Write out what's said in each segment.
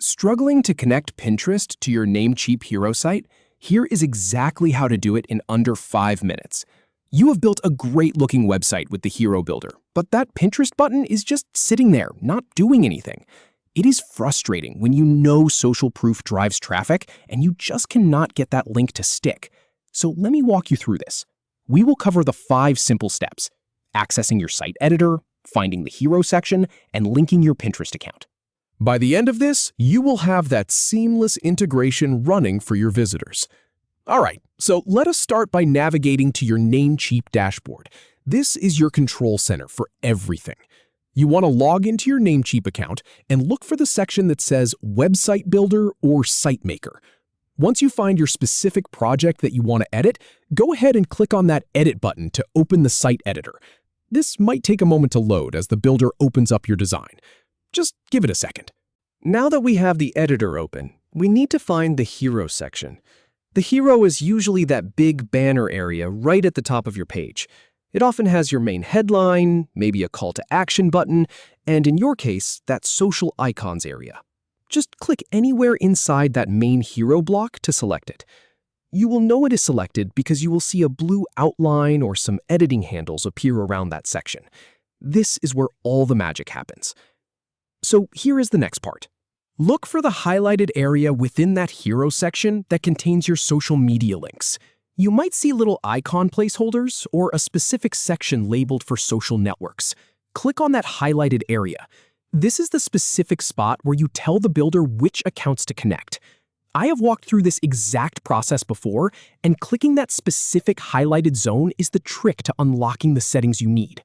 Struggling to connect Pinterest to your Namecheap hero site? Here is exactly how to do it in under 5 minutes. You have built a great-looking website with the Hero Builder, but that Pinterest button is just sitting there, not doing anything. It is frustrating when you know social proof drives traffic and you just cannot get that link to stick. So let me walk you through this. We will cover the 5 simple steps: accessing your site editor, finding the hero section, and linking your Pinterest account. By the end of this, you will have that seamless integration running for your visitors. All right, so let us start by navigating to your Namecheap dashboard. This is your control center for everything. You want to log into your Namecheap account and look for the section that says Website Builder or Site Maker. Once you find your specific project that you want to edit, go ahead and click on that Edit button to open the site editor. This might take a moment to load as the builder opens up your design. Just give it a second. Now that we have the editor open, we need to find the hero section. The hero is usually that big banner area right at the top of your page. It often has your main headline, maybe a call to action button, and in your case, that social icons area. Just click anywhere inside that main hero block to select it. You will know it is selected because you will see a blue outline or some editing handles appear around that section. This is where all the magic happens. So here is the next part. Look for the highlighted area within that hero section that contains your social media links. You might see little icon placeholders or a specific section labeled for social networks. Click on that highlighted area. This is the specific spot where you tell the builder which accounts to connect. I have walked through this exact process before, and clicking that specific highlighted zone is the trick to unlocking the settings you need.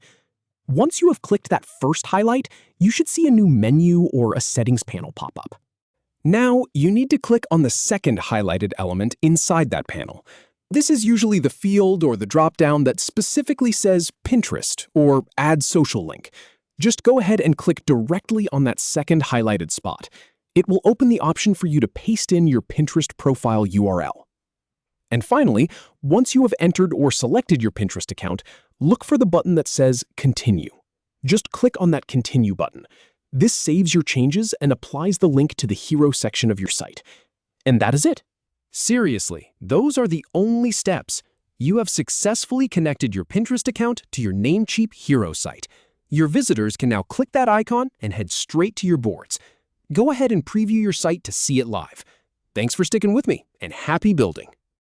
Once you have clicked that first highlight, you should see a new menu or a settings panel pop up. Now, you need to click on the second highlighted element inside that panel. This is usually the field or the drop-down that specifically says Pinterest or Add Social Link. Just go ahead and click directly on that second highlighted spot. It will open the option for you to paste in your Pinterest profile URL. And finally, once you have entered or selected your Pinterest account, look for the button that says Continue. Just click on that Continue button. This saves your changes and applies the link to the hero section of your site. And that is it. Seriously, those are the only steps. You have successfully connected your Pinterest account to your Namecheap hero site. Your visitors can now click that icon and head straight to your boards. Go ahead and preview your site to see it live. Thanks for sticking with me, and happy building!